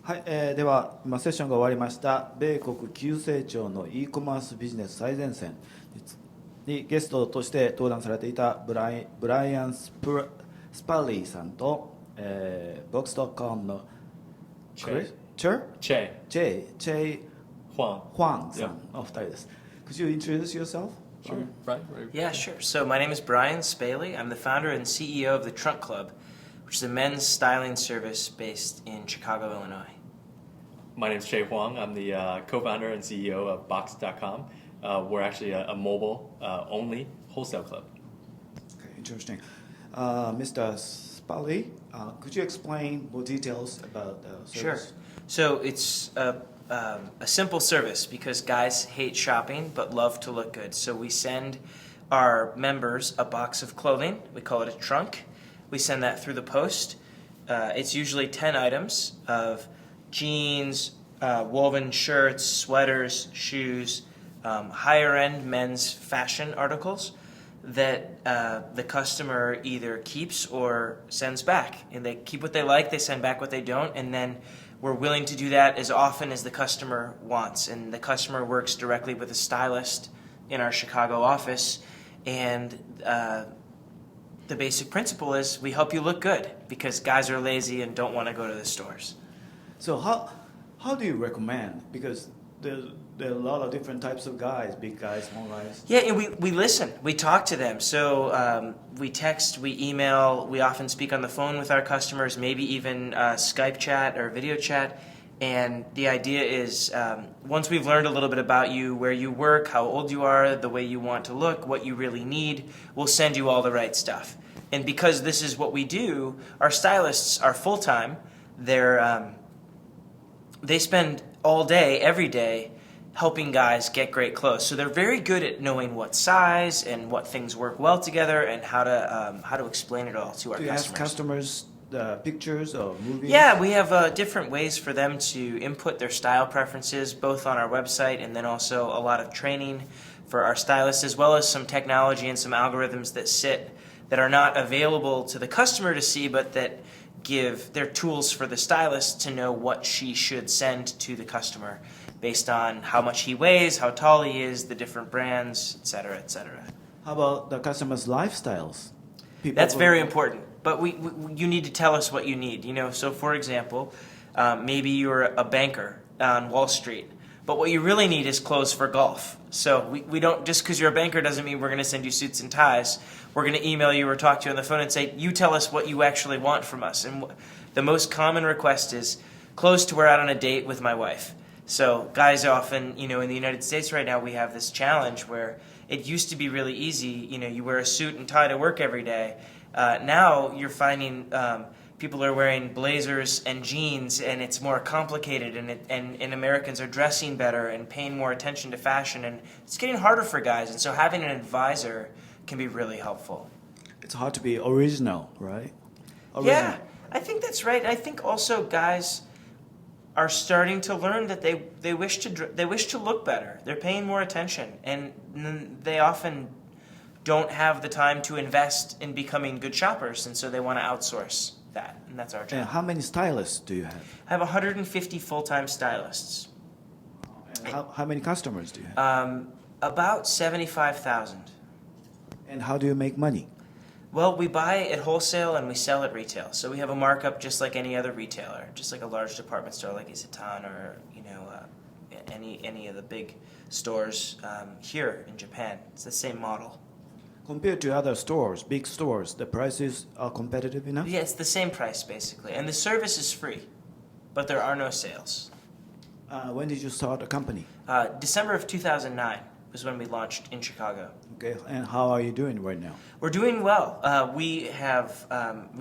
はい、では今セッションが終わりました米国急成長の E コマースビジネス最前線にゲストとして登壇されていたブライアン・スパリーさんと、Box.com のチェHuangさんのお二人です。Could you introduce yourself? Sure, Brian. Yeah, sure. So my name is Brian Spaley. I'm the founder and CEO of the Trunk Club, which is a men's styling service based in Chicago, Illinois. My name is Chieh Huang. I'm the co-founder and CEO of Box.com. We're actually a mobile-only wholesale club. Okay, interesting. Mr. Spaley, could you explain more details about the service? Sure. So it's a simple service because guys hate shopping but love to look good. So we send our members a box of clothing. We call it a trunk. We send that through the post. It's usually 10 items of jeans, woven shirts, sweaters, shoes, higher-end men's fashion articles that the customer either keeps or sends back. And they keep what they like, they send back what they don't, and then we're willing to do that as often as the customer wants. And the customer works directly with a stylist in our Chicago office, and the basic principle is we help you look good because guys are lazy and don't want to go to the stores. So how do you recommend? Because there are a lot of different types of guys, big guys, small guys. Yeah, and we listen. We talk to them. So we text, we email, we often speak on the phone with our customers, maybe even Skype chat or video chat. And the idea is once we've learned a little bit about you, where you work, how old you are, the way you want to look, what you really need, we'll send you all the right stuff. And because this is what we do, our stylists are full-time. They spend all day, every day, helping guys get great clothes. So they're very good at knowing what size and what things work well together and how to explain it all to our customers. Do you ask customers pictures or movies? Yeah, we have different ways for them to input their style preferences, both on our website and then also a lot of training for our stylists, as well as some technology and some algorithms that are not available to the customer to see, but that give their tools for the stylist to know what she should send to the customer based on how much he weighs, how tall he is, the different brands, etc., etc. How about the customer's lifestyles? That's very important. But you need to tell us what you need. So for example, maybe you're a banker on Wall Street, but what you really need is clothes for golf. So we don't, just because you're a banker doesn't mean we're going to send you suits and ties. We're going to email you or talk to you on the phone and say, you tell us what you actually want from us. And the most common request is clothes to wear out on a date with my wife. So guys often, in the United States right now, we have this challenge where it used to be really easy. You wear a suit and tie to work every day. Now you're finding people are wearing blazers and jeans, and it's more complicated, and Americans are dressing better and paying more attention to fashion, and it's getting harder for guys, and so having an advisor can be really helpful. It's hard to be original, right? Yeah, I think that's right. I think also guys are starting to learn that they wish to look better. They're paying more attention, and they often don't have the time to invest in becoming good shoppers, and so they want to outsource that, and that's our job. And how many stylists do you have? I have 150 full-time stylists. And how many customers do you have? About 75,000. And how do you make money? Well, we buy at wholesale and we sell at retail. So we have a markup just like any other retailer, just like a large department store like Isetan or any of the big stores here in Japan. It's the same model. Compared to other stores, big stores, the prices are competitive enough? Yeah, it's the same price basically, and the service is free, but there are no sales. When did you start a company? December of 2009 was when we launched in Chicago. Okay, and how are you doing right now? We're doing well. We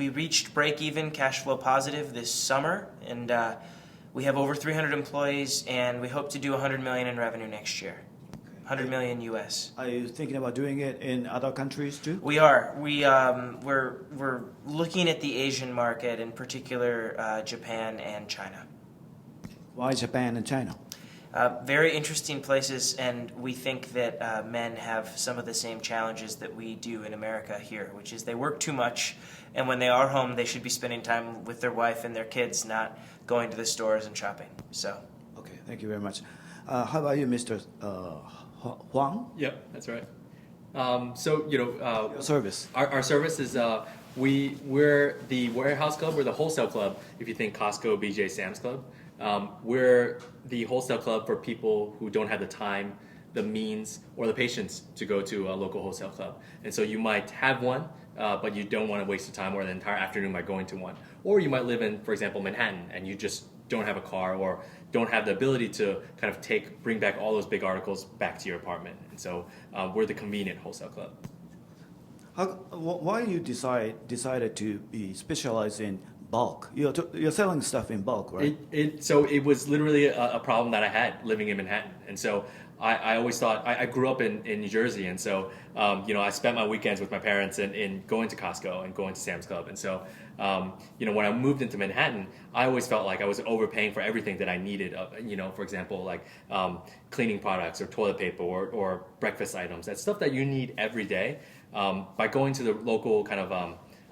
reached break-even, cash flow positive this summer, and we have over 300 employees, and we hope to do $100 million in revenue next year. 100 million US. Are you thinking about doing it in other countries too? We are. We're looking at the Asian market, in particular Japan and China. Why Japan and China? Very interesting places, and we think that men have some of the same challenges that we do in America here, which is they work too much, and when they are home, they should be spending time with their wife and their kids, not going to the stores and shopping. So, Okay, thank you very much. How about you, Mr. Huang? Yep, that's right. So Your service. our service is we're the warehouse club. We're the wholesale club. If you think Costco, BJ, Sam's Club, we're the wholesale club for people who don't have the time, the means, or the patience to go to a local wholesale club. And so you might have one, but you don't want to waste your time or the entire afternoon by going to one. Or you might live in, for example, Manhattan, and you just don't have a car or don't have the ability to kind of bring back all those big articles back to your apartment. And so we're the convenient wholesale club. Why you decided to be specialized in bulk? You're selling stuff in bulk, right? So it was literally a problem that I had living in Manhattan. And so I always thought, I grew up in New Jersey, and so I spent my weekends with my parents in going to Costco and going to Sam's Club. And so when I moved into Manhattan, I always felt like I was overpaying for everything that I needed. For example, like cleaning products or toilet paper or breakfast items. That's stuff that you need every day. By going to the local kind of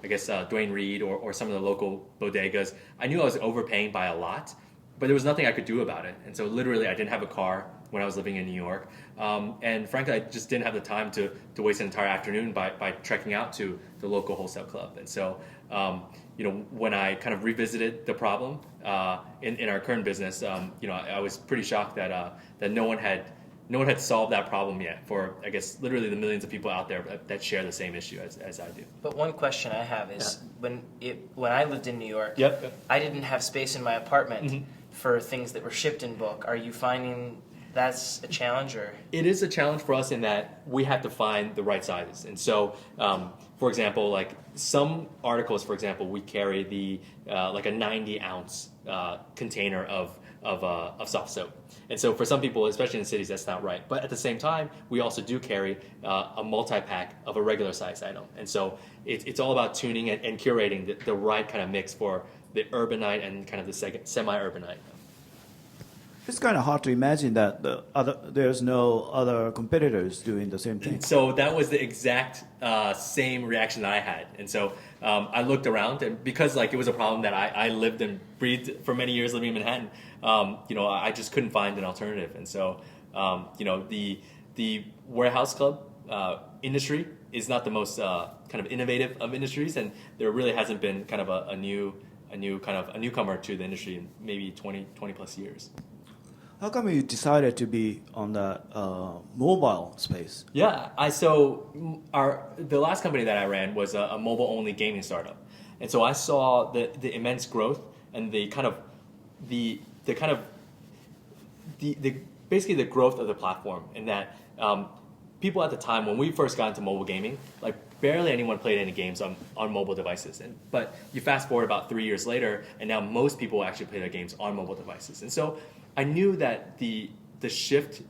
Dwayne Reed or some of the local bodegas, I knew I was overpaying by a lot, but there was nothing I could do about it. And so literally I didn't have a car when I was living in New York. And frankly, I just didn't have the time to waste an entire afternoon by trekking out to the local wholesale club. And so, when I kind of revisited the problem in our current business, I was pretty shocked that no one had solved that problem yet for, I guess, literally the millions of people out there that share the same issue as I do. but one question I have is when I lived in New York, Yep. I didn't have space in my apartment for things that were shipped in bulk. Are you finding that's a challenge, or? It is a challenge for us in that we have to find the right sizes. And so, for example, like some articles, for example, we carry the like a 90-ounce container of soft soap. And so for some people, especially in cities, that's not right. But at the same time, we also do carry a multi-pack of a regular size item. And so it's all about tuning and curating the right kind of mix for the urbanite and kind of the semi-urbanite. It's kind of hard to imagine that there's no other competitors doing the same thing. So that was the exact same reaction that I had. And so I looked around, and because it was a problem that I lived and breathed for many years living in Manhattan, I just couldn't find an alternative. And so, the warehouse club industry is not the most kind of innovative of industries, and there really hasn't been kind of a newcomer to the industry in maybe 20 plus years. How come you decided to be on the mobile space? Yeah, the last company that I ran was a mobile-only gaming startup, and so I saw the immense growth and basically the growth of the platform, and that people at the time when we first got into mobile gaming, like barely anyone played any games on mobile devices. But you fast forward about 3 years later, and now most people actually play their games on mobile devices, and so I knew that the shift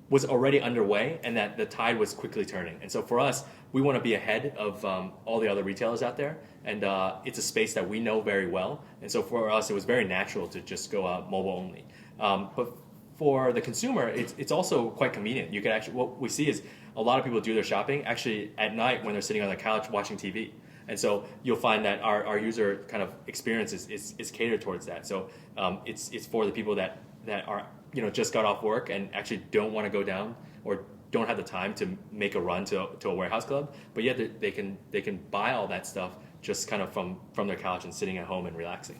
was already underway and that the tide was quickly turning. And so for us, we want to be ahead of all the other retailers out there. And it's a space that we know very well. And so for us, it was very natural to just go mobile only. But for the consumer, it's also quite convenient. You can actually, what we see is a lot of people do their shopping actually at night when they're sitting on their couch watching TV. And so you'll find that our user kind of experience is catered towards that. So it's for the people that are just got off work and actually don't want to go down or don't have the time to make a run to a warehouse club, but yet they can buy all that stuff just kind of from their couch and sitting at home and relaxing.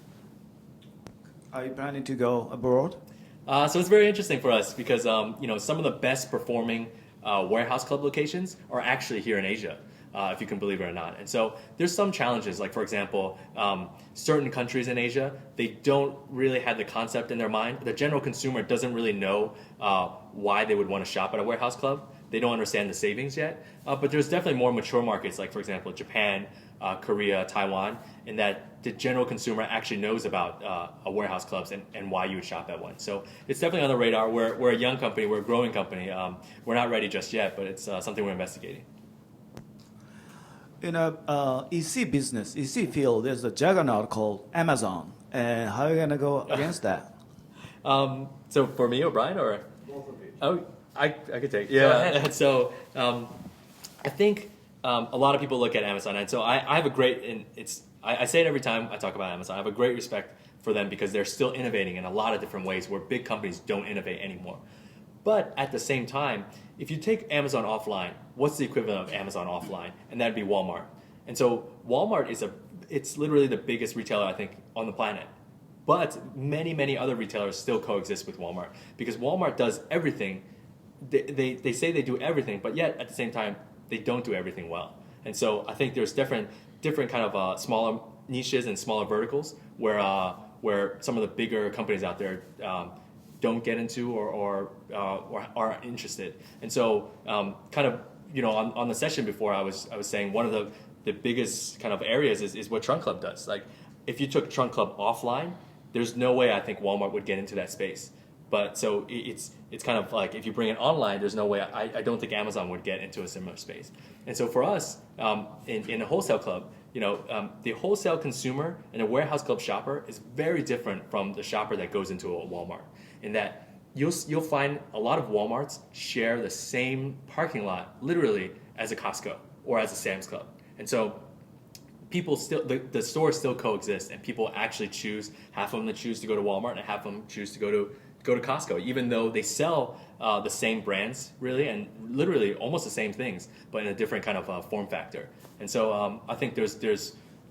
Are you planning to go abroad? So it's very interesting for us because some of the best performing warehouse club locations are actually here in Asia. If you can believe it or not. And so there's some challenges, like for example, certain countries in Asia, they don't really have the concept in their mind. The general consumer doesn't really know why they would want to shop at a warehouse club. They don't understand the savings yet. But there's definitely more mature markets, like for example, Japan, Korea, Taiwan, in that the general consumer actually knows about warehouse clubs and why you would shop at one. So it's definitely on the radar. We're a young company, we're a growing company. We're not ready just yet, but it's something we're investigating. In a EC business, EC field, there's a juggernaut called Amazon. And how are you going to go against that? So for me or Brian or? Both of you. Oh, I could take. Go ahead. Yeah. So I think a lot of people look at Amazon, and so I have a great, and I say it every time I talk about Amazon. I have a great respect for them because they're still innovating in a lot of different ways where big companies don't innovate anymore. But at the same time, if you take Amazon offline, what's the equivalent of Amazon offline? And that'd be Walmart. And so Walmart it's literally the biggest retailer, I think, on the planet. But many, many other retailers still coexist with Walmart because Walmart does everything. They say they do everything, but yet at the same time, they don't do everything well. And so I think there's different kind of smaller niches and smaller verticals where some of the bigger companies out there don't get into or are interested. And so kind of, on the session before, I was saying one of the biggest kind of areas is what Trunk Club does. Like if you took Trunk Club offline, there's no way I think Walmart would get into that space. But so it's kind of like if you bring it online, there's no way I don't think Amazon would get into a similar space. And so for us in a wholesale club, the wholesale consumer and a warehouse club shopper is very different from the shopper that goes into a Walmart. In that you'll find a lot of Walmarts share the same parking lot literally as a Costco or as a Sam's Club. And so people still, the stores still coexist, and people actually choose, half of them choose to go to Walmart and half of them choose to go to Costco, even though they sell the same brands really and literally almost the same things, but in a different kind of form factor. And so I think there's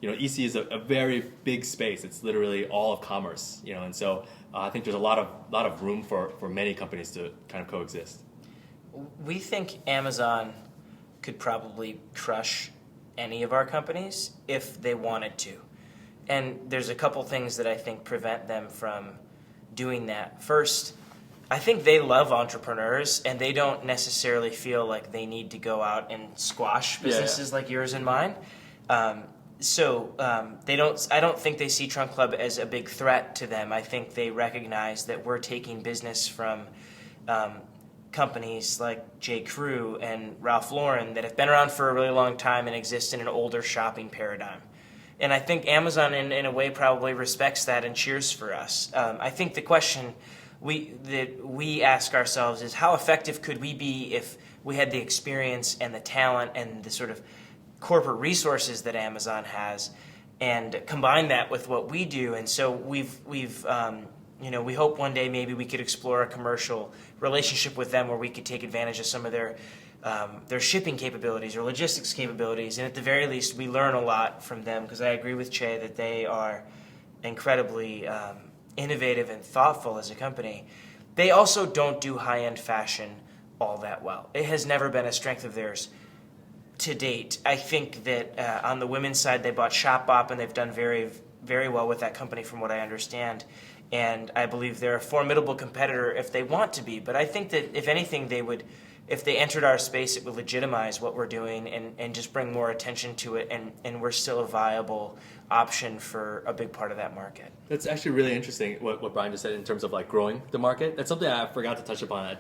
EC is a very big space. It's literally all of commerce, and so I think there's a lot of room for many companies to kind of coexist. We think Amazon could probably crush any of our companies if they wanted to. And there's a couple things that I think prevent them from doing that. First, I think they love entrepreneurs and they don't necessarily feel like they need to go out and squash businesses like yours and mine. So I don't think they see Trunk Club as a big threat to them. I think they recognize that we're taking business from companies like J. Crew and Ralph Lauren that have been around for a really long time and exist in an older shopping paradigm. And I think Amazon, in a way, probably respects that and cheers for us. I think the question that we ask ourselves is how effective could we be if we had the experience and the talent and the sort of corporate resources that Amazon has, and combine that with what we do. And so we hope one day maybe we could explore a commercial relationship with them where we could take advantage of some of their shipping capabilities or logistics capabilities. And at the very least, we learn a lot from them, because I agree with Chieh that they are incredibly innovative and thoughtful as a company. They also don't do high-end fashion all that well. It has never been a strength of theirs to date. I think that on the women's side, they bought Shopbop, and they've done very, very well with that company from what I understand. And I believe they're a formidable competitor if they want to be. But I think that if anything, if they entered our space, it would legitimize what we're doing and just bring more attention to it, and we're still a viable option for a big part of that market. That's actually really interesting what Brian just said in terms of like growing the market. That's something I forgot to touch upon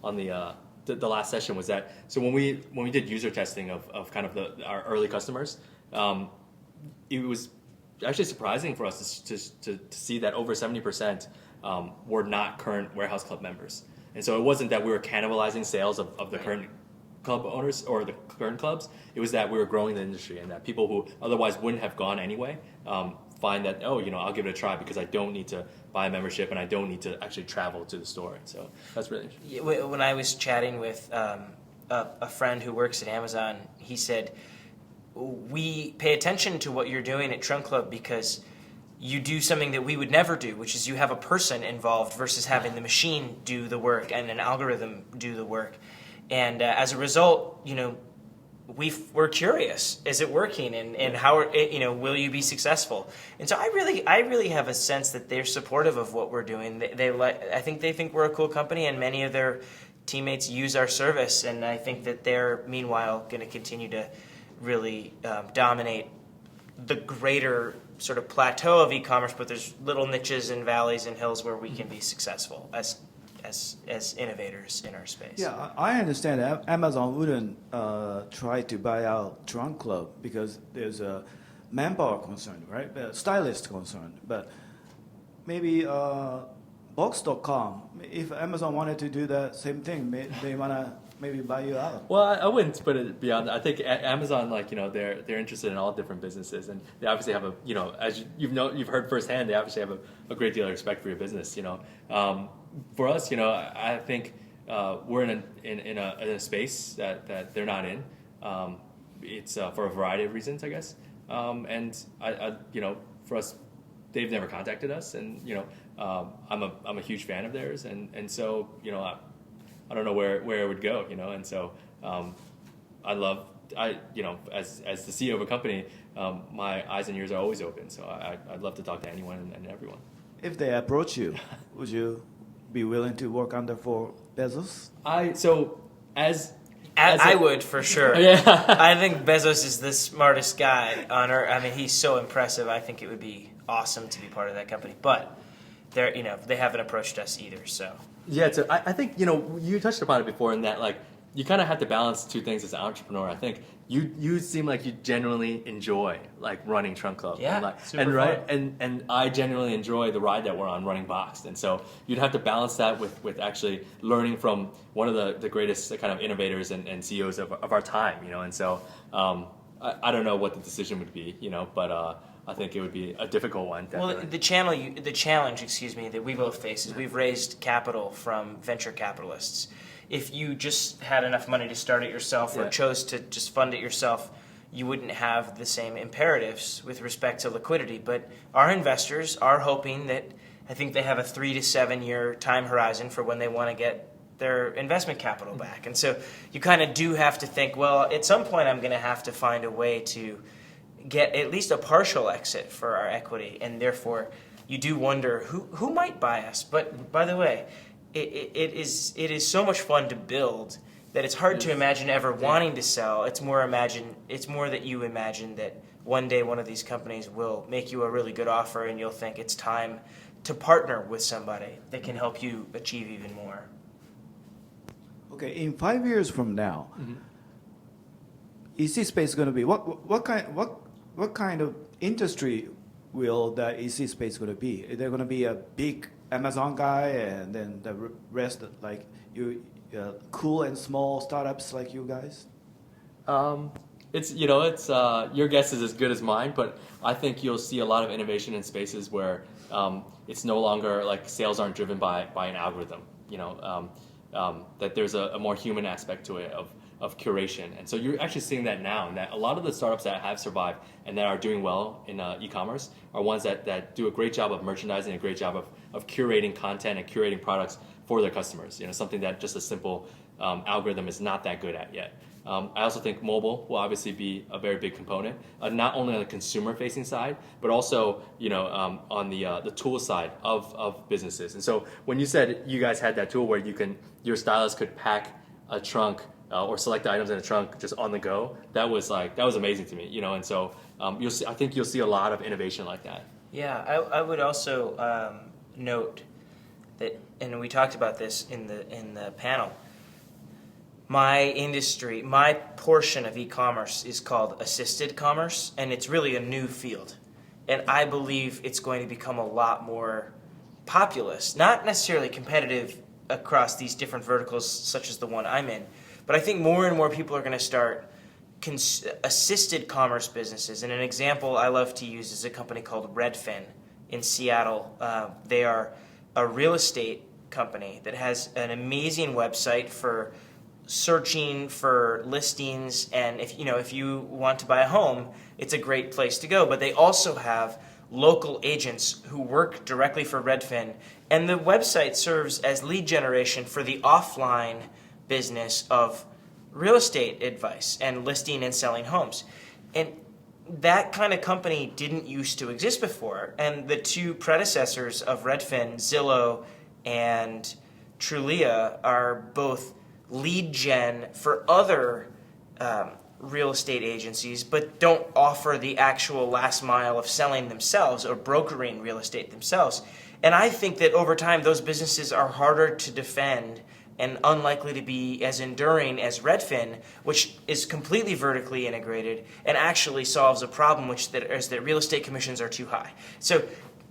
on the last session, was that so when we did user testing of kind of our early customers, it was actually surprising for us to see that over 70% were not current Warehouse Club members. And so it wasn't that we were cannibalizing sales of the current club owners or the current clubs. It was that we were growing the industry, and that people who otherwise wouldn't have gone anyway find that, I'll give it a try because I don't need to buy a membership and I don't need to actually travel to the store. And so that's really interesting. When I was chatting with a friend who works at Amazon, he said, we pay attention to what you're doing at Trunk Club because you do something that we would never do, which is you have a person involved versus having the machine do the work and an algorithm do the work. And as a result, we're curious: is it working, and how will you be successful? And so I really have a sense that they're supportive of what we're doing. I think we're a cool company, and many of their teammates use our service, and I think that they're meanwhile going to continue to really dominate the greater sort of plateau of e-commerce, but there's little niches and valleys and hills where we can be successful as innovators in our space. Yeah, I understand that Amazon wouldn't try to buy out Trunk Club because there's a manpower concern, right? Stylist concern. But maybe Box.com, if Amazon wanted to do the same thing, they want to maybe buy you out. Well, I wouldn't put it beyond that. I think Amazon, like, they're interested in all different businesses, and they obviously have as you've heard firsthand, they obviously have a great deal of respect for your business. For us, I think we're in a space that they're not in. It's for a variety of reasons, I guess. And I for us, they've never contacted us, and I'm a huge fan of theirs, and so I don't know where it would go, and so as the CEO of a company, my eyes and ears are always open, so I'd love to talk to anyone and everyone. If they approach you, would you be willing to work under for Bezos? I would, for sure. Yeah. I think Bezos is the smartest guy on earth. I mean, he's so impressive. I think it would be awesome to be part of that company. But they haven't approached us either, so. Yeah, so I think, you touched upon it before in that, like, you kind of have to balance two things as an entrepreneur. I think you seem like you genuinely enjoy, like, running Trunk Club. Yeah, and I genuinely enjoy the ride that we're on running Boxed. And so you'd have to balance that with actually learning from one of the greatest kind of innovators and CEOs of our time, And so I don't know what the decision would be, but I think it would be a difficult one. Definitely. Well, the challenge, that we both face is we've raised capital from venture capitalists. If you just had enough money to start it yourself or chose to just fund it yourself, you wouldn't have the same imperatives with respect to liquidity. But our investors are hoping that, I think they have a 3 to 7 year time horizon for when they want to get their investment capital back. And so you kind of do have to think, well, at some point I'm going to have to find a way to get at least a partial exit for our equity, and therefore you do wonder who might buy us. But by the way, it is so much fun to build that it's hard to imagine ever wanting to sell. It's more that you imagine that one day one of these companies will make you a really good offer, and you'll think it's time to partner with somebody that can help you achieve even more. Okay, in 5 years from now, EC space is going to be what kind of industry will the EC space going to be? Is there going to be a big Amazon guy, and then the rest like cool and small startups like you guys? It's your guess is as good as mine, but I think you'll see a lot of innovation in spaces where it's no longer like sales aren't driven by an algorithm. That there's a more human aspect to it of curation, and so you're actually seeing that now. And that a lot of the startups that have survived and that are doing well in e-commerce are ones that do a great job of merchandising, a great job of curating content and curating products for their customers. Something that just a simple algorithm is not that good at yet. I also think mobile will obviously be a very big component, not only on the consumer-facing side, but also on the tool side of businesses. And so when you said you guys had that tool where your stylist could pack a trunk or select the items in a trunk just on the go, that was amazing to me. And so I think you'll see a lot of innovation like that. Yeah, I would also note that, and we talked about this in the panel. My portion of e-commerce is called assisted commerce, and it's really a new field. And I believe it's going to become a lot more populous, not necessarily competitive across these different verticals such as the one I'm in, but I think more and more people are going to start assisted commerce businesses. And an example I love to use is a company called Redfin in Seattle. They are a real estate company that has an amazing website for searching for listings, and if you want to buy a home, it's a great place to go. But they also have local agents who work directly for Redfin, and the website serves as lead generation for the offline business of real estate advice and listing and selling homes. And that kind of company didn't used to exist before, and the two predecessors of Redfin, Zillow and Trulia, are both lead gen for other real estate agencies, but don't offer the actual last mile of selling themselves or brokering real estate themselves. And I think that over time, those businesses are harder to defend and unlikely to be as enduring as Redfin, which is completely vertically integrated and actually solves a problem, which is that real estate commissions are too high. So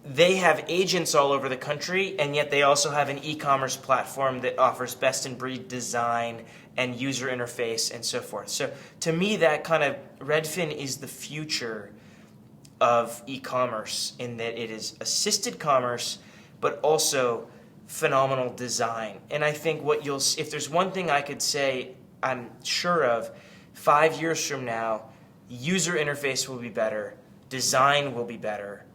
they have agents all over the country, and yet they also have an e-commerce platform that offers best-in-breed design and user interface and so forth. So to me, that kind of Redfin is the future of e-commerce in that it is assisted commerce, but also phenomenal design. And I think if there's one thing I could say I'm sure of, 5 years from now, user interface will be better, design will be better,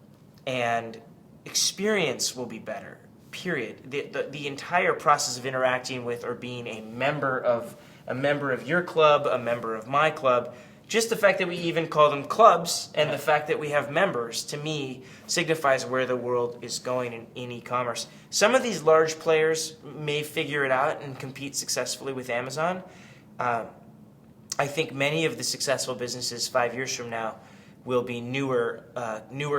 and experience will be better, period. The entire process of interacting with or being a member of your club, a member of my club, just the fact that we even call them clubs and the fact that we have members, to me, signifies where the world is going in e-commerce. Some of these large players may figure it out and compete successfully with Amazon. I think many of the successful businesses 5 years from now will be newer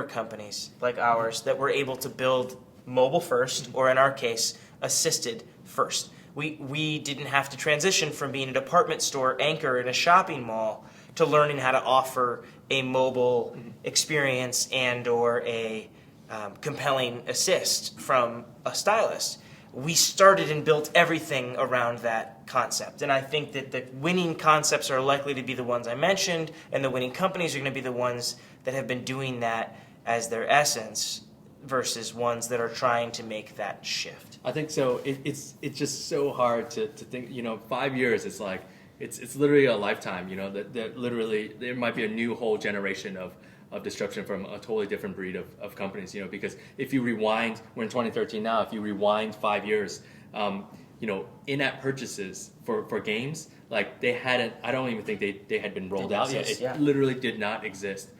companies like ours that were able to build mobile first, or in our case, assisted first. We didn't have to transition from being a department store anchor in a shopping mall to learning how to offer a mobile experience and or a compelling assist from a stylist. We started and built everything around that concept. And I think that the winning concepts are likely to be the ones I mentioned, and the winning companies are going to be the ones that have been doing that as their essence versus ones that are trying to make that shift. I think so. It's just so hard to think, 5 years, it's like, it's literally a lifetime, that literally there might be a new whole generation of disruption from a totally different breed of companies, because if you rewind, we're in 2013 now, if you rewind 5 years, in-app purchases for games, like I don't even think they had been rolled out yet. It literally did not exist.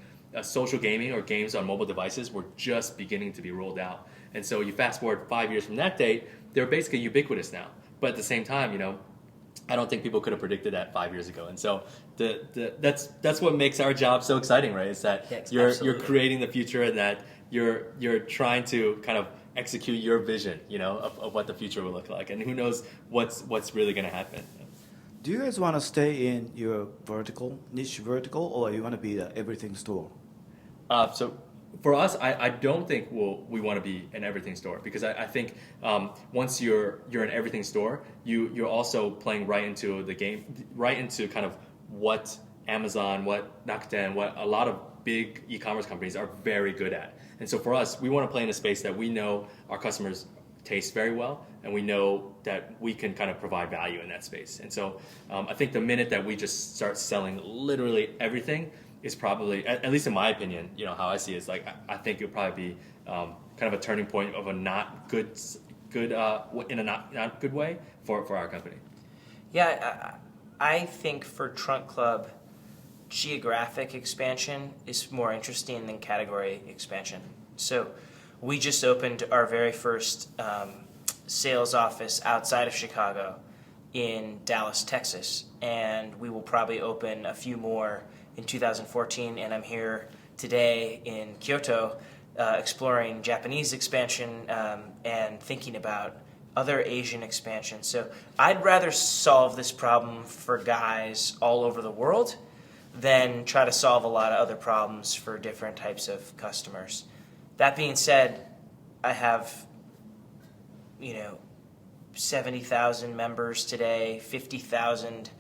Social gaming or games on mobile devices were just beginning to be rolled out. And so you fast forward 5 years from that date, they're basically ubiquitous now. But at the same time, I don't think people could have predicted that 5 years ago. And so that's what makes our job so exciting, right? Is that you're creating the future, and that you're trying to kind of execute your vision, of what the future will look like. And who knows what's really going to happen. Do you guys want to stay in your niche vertical, or you want to be the everything store? So for us, I don't think we want to be an everything store, because I think once you're an everything store, you're also playing right into the game, right into kind of what Amazon, what Rakuten, what a lot of big e-commerce companies are very good at. And so for us, we want to play in a space that we know our customers taste very well, and we know that we can kind of provide value in that space. And so I think the minute that we just start selling literally everything is probably, at least in my opinion, how I see it, is like I think it'll probably be kind of a turning point of a not good in a not good way for our company. Yeah, I think for Trunk Club, geographic expansion is more interesting than category expansion. So we just opened our very first sales office outside of Chicago in Dallas, Texas, and we will probably open a few more in 2014, and I'm here today in Kyoto exploring Japanese expansion and thinking about other Asian expansion. So I'd rather solve this problem for guys all over the world than try to solve a lot of other problems for different types of customers. That being said, I have 70,000 members today, 50,000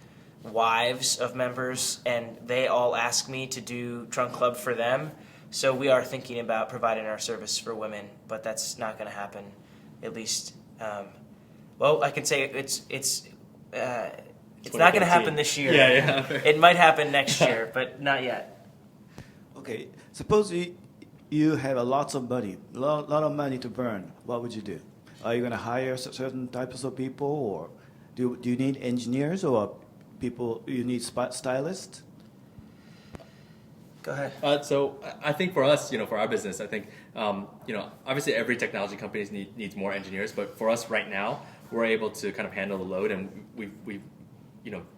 wives of members, and they all ask me to do Trunk Club for them. So we are thinking about providing our service for women, but that's not going to happen. At least, I can say it's not going to happen this year. Yeah. It might happen next year, but not yet. Okay, suppose you have lots of money, lot of money to burn. What would you do? Are you going to hire certain types of people, or do you need engineers, or you need stylists? Go ahead. So I think for us, for our business, I think, obviously every technology company needs more engineers, but for us right now, we're able to kind of handle the load, and we've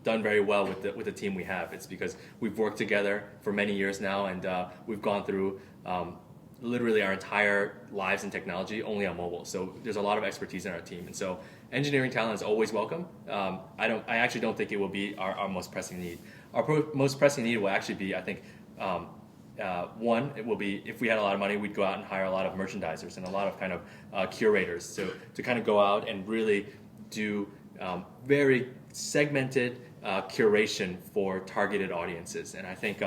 done very well with the team we have. It's because we've worked together for many years now, and we've gone through literally our entire lives in technology only on mobile. So there's a lot of expertise in our team, and so engineering talent is always welcome. I actually don't think it will be our most pressing need. Our most pressing need will actually be, I think, one, it will be, if we had a lot of money, we'd go out and hire a lot of merchandisers and a lot of kind of curators to kind of go out and really do very segmented curation for targeted audiences. And I think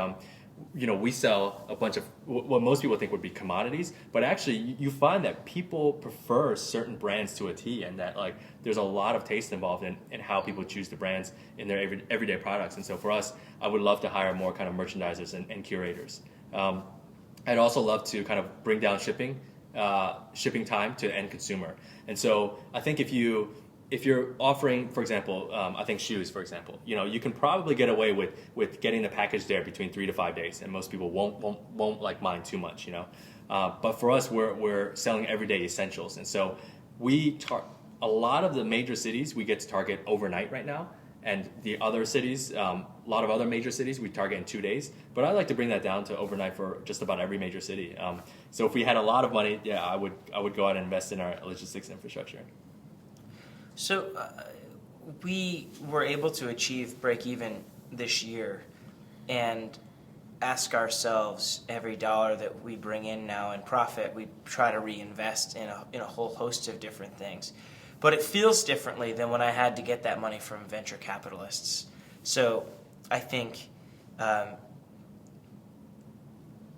we sell a bunch of what most people think would be commodities, but actually you find that people prefer certain brands to a T, and that like there's a lot of taste involved in how people choose the brands in their everyday products. And so for us, I would love to hire more kind of merchandisers and curators. I'd also love to kind of bring down shipping time to the end consumer. And so I think if you're offering, for example, I think shoes, for example, you can probably get away with getting the package there between 3 to 5 days, and most people won't like mind too much, But for us, we're selling everyday essentials, and so a lot of the major cities we get to target overnight right now, and the other cities, a lot of other major cities, we target in 2 days. But I'd like to bring that down to overnight for just about every major city. So if we had a lot of money, yeah, I would go out and invest in our logistics infrastructure. So we were able to achieve break-even this year and ask ourselves every dollar that we bring in now in profit, we try to reinvest in a whole host of different things. But it feels differently than when I had to get that money from venture capitalists. So I think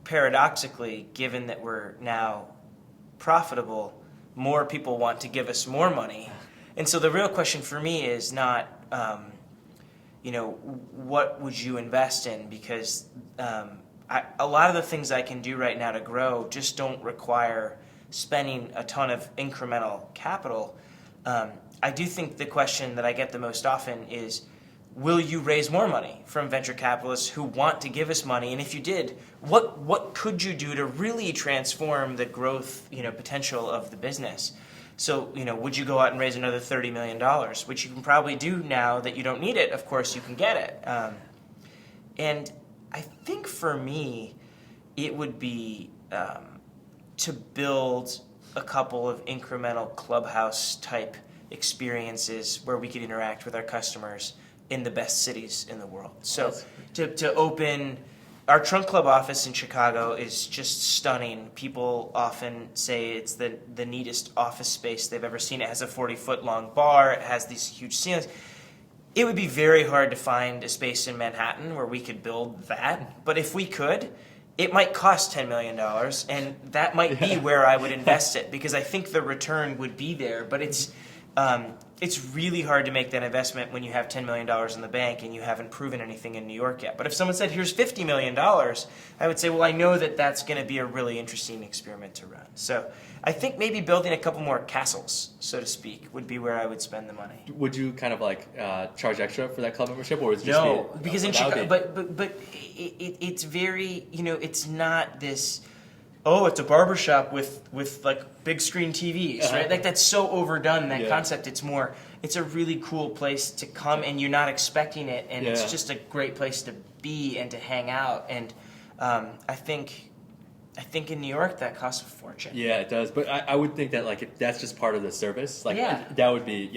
paradoxically, given that we're now profitable, more people want to give us more money. And so the real question for me is not, what would you invest in? Because a lot of the things I can do right now to grow just don't require spending a ton of incremental capital. I do think the question that I get the most often is, will you raise more money from venture capitalists who want to give us money? And if you did, what could you do to really transform the growth potential of the business? So, would you go out and raise another $30 million, which you can probably do now that you don't need it. Of course, you can get it. And I think for me, it would be to build a couple of incremental clubhouse-type experiences where we could interact with our customers in the best cities in the world. So to open... Our Trunk Club office in Chicago is just stunning. People often say it's the neatest office space they've ever seen. It has a 40-foot long bar. It has these huge ceilings. It would be very hard to find a space in Manhattan where we could build that. But if we could, it might cost $10 million, and that might be where I would invest it, because I think the return would be there. But it's really hard to make that investment when you have $10 million in the bank and you haven't proven anything in New York yet. But if someone said, here's $50 million, I would say, well, I know that that's going to be a really interesting experiment to run. So I think maybe building a couple more castles, so to speak, would be where I would spend the money. Would you kind of charge extra for that club membership, or would it just no, because in Chicago, but it's very, it's not this... Oh, it's a barbershop with like big screen TVs, right? Like that's so overdone, that concept. It's a really cool place to come, and you're not expecting it, and it's just a great place to be and to hang out. And I think in New York that costs a fortune. Yeah, it does. But I would think that if that's just part of the service, that would be,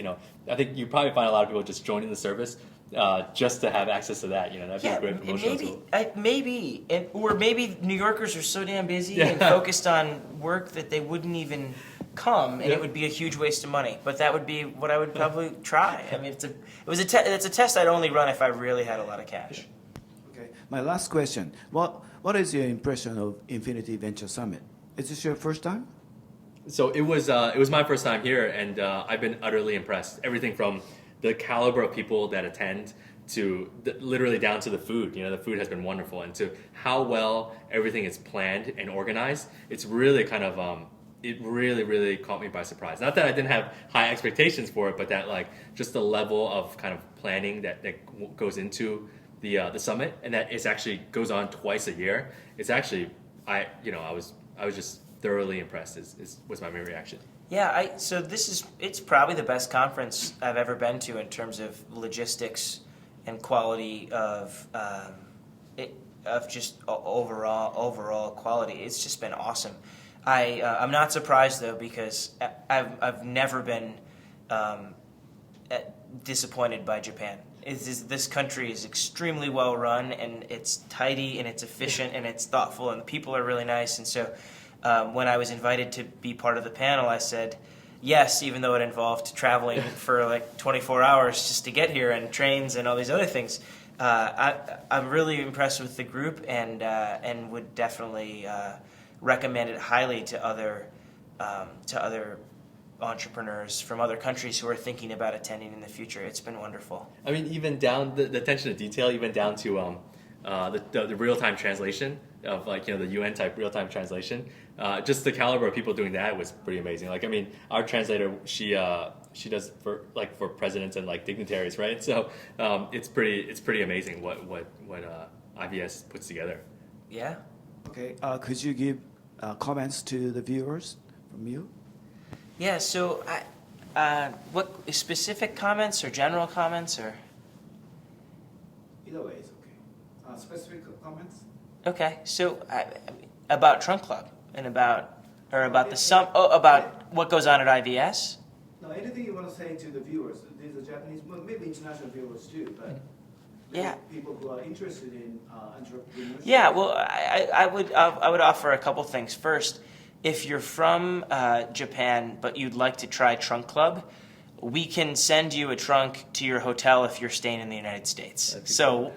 I think you probably find a lot of people just joining the service just to have access to that. That'd be a great promotional tool. Or maybe New Yorkers are so damn busy and focused on work that they wouldn't even come, and it would be a huge waste of money. But that would be what I would probably try. I mean, it's a test I'd only run if I really had a lot of cash. Okay. My last question: What is your impression of Infinity Venture Summit? Is this your first time? So it was my first time here, and I've been utterly impressed. Everything from the caliber of people that attend to literally down to the food. The food has been wonderful, and to how well everything is planned and organized. It's really kind of it really caught me by surprise. Not that I didn't have high expectations for it, but that just the level of kind of planning that goes into the summit, and that it actually goes on twice a year. It's actually I was just thoroughly impressed. Was my main reaction. Yeah, so it's probably the best conference I've ever been to in terms of logistics and quality of just overall quality. It's just been awesome. I'm not surprised though, because I've never been disappointed by Japan. This country is extremely well run, and it's tidy, and it's efficient, and it's thoughtful, and the people are really nice. And so when I was invited to be part of the panel, I said yes, even though it involved traveling for like 24 hours just to get here, and trains and all these other things. I'm really impressed with the group, and would definitely recommend it highly to other entrepreneurs from other countries who are thinking about attending in the future. It's been wonderful. I mean, even down the attention to detail, even down to the real-time translation of the UN type real-time translation. Just the caliber of people doing that was pretty amazing. Like, I mean, our translator, she does for presidents and like dignitaries, right? So it's pretty amazing what IVS puts together. Yeah. Okay. Could you give comments to the viewers from you? Yeah. So, what specific comments or general comments or? Either way is okay. Specific comments? Okay. So, about Trunk Club and about what goes on at IVS. No, anything you want to say to the viewers? These are Japanese, maybe international viewers too, but yeah, people who are interested in entrepreneurship. Yeah. Well, I would offer a couple things. First, if you're from Japan but you'd like to try Trunk Club, we can send you a trunk to your hotel if you're staying in the United States. So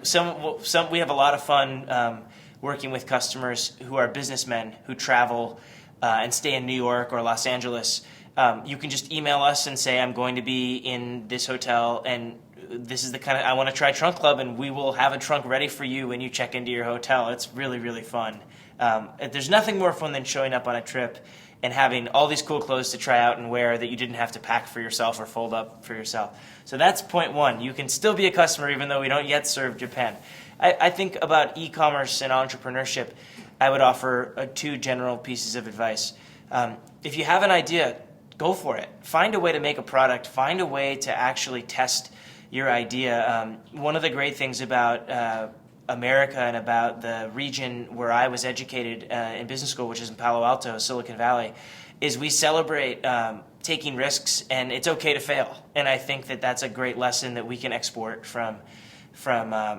we have a lot of fun working with customers who are businessmen who travel and stay in New York or Los Angeles. You can just email us and say, I'm going to be in this hotel, and this is the kind of, I want to try Trunk Club, and we will have a trunk ready for you when you check into your hotel. It's really, really fun. There's nothing more fun than showing up on a trip and having all these cool clothes to try out and wear that you didn't have to pack for yourself or fold up for yourself. So that's point one. You can still be a customer even though we don't yet serve Japan. I think about e-commerce and entrepreneurship, I would offer two general pieces of advice. If you have an idea, go for it. Find a way to make a product. Find a way to actually test your idea. One of the great things about America and about the region where I was educated in business school, which is in Palo Alto, Silicon Valley, is we celebrate taking risks, and it's okay to fail. And I think that that's a great lesson that we can export from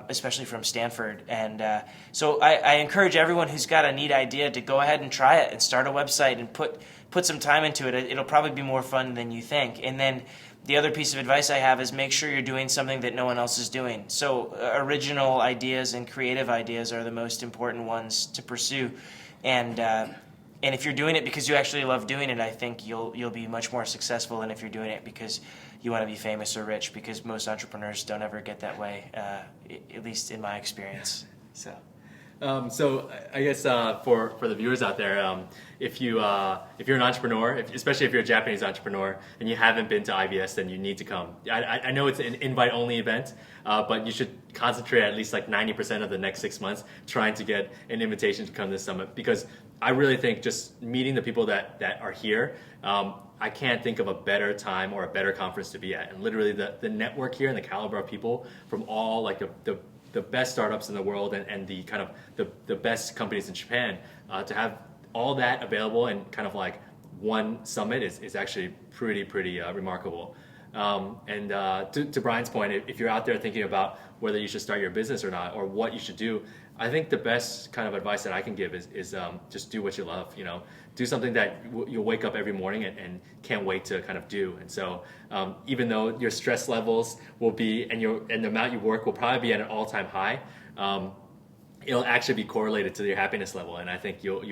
especially from Stanford. And so I encourage everyone who's got a neat idea to go ahead and try it and start a website and put some time into it. It'll probably be more fun than you think. And then the other piece of advice I have is make sure you're doing something that no one else is doing. So original ideas and creative ideas are the most important ones to pursue. And if you're doing it because you actually love doing it, I think you'll be much more successful than if you're doing it because you want to be famous or rich, because most entrepreneurs don't ever get that way, at least in my experience. So I guess for the viewers out there, if you're an entrepreneur, especially if you're a Japanese entrepreneur and you haven't been to IVS, then you need to come. I know it's an invite-only event, but you should concentrate at least like 90% of the next 6 months trying to get an invitation to come to this summit, because I really think just meeting the people that are here, I can't think of a better time or a better conference to be at. And literally the network here and the caliber of people from all like the best startups in the world and the kind of the best companies in Japan, to have all that available and kind of like one summit is actually pretty remarkable. And to Brian's point, if you're out there thinking about whether you should start your business or not, or what you should do, I think the best kind of advice that I can give is just do what you love. Do something that you'll wake up every morning and can't wait to kind of do. And so even though your stress levels will be and the amount you work will probably be at an all-time high, it'll actually be correlated to your happiness level, and I think you'll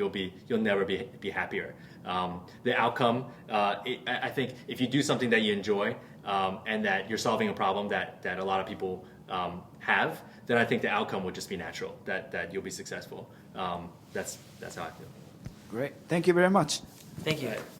never be happier. The outcome, I think, if you do something that you enjoy and that you're solving a problem that a lot of people have, then I think the outcome would just be natural. That you'll be successful. That's how I feel. Great. Thank you very much. Thank you. Right.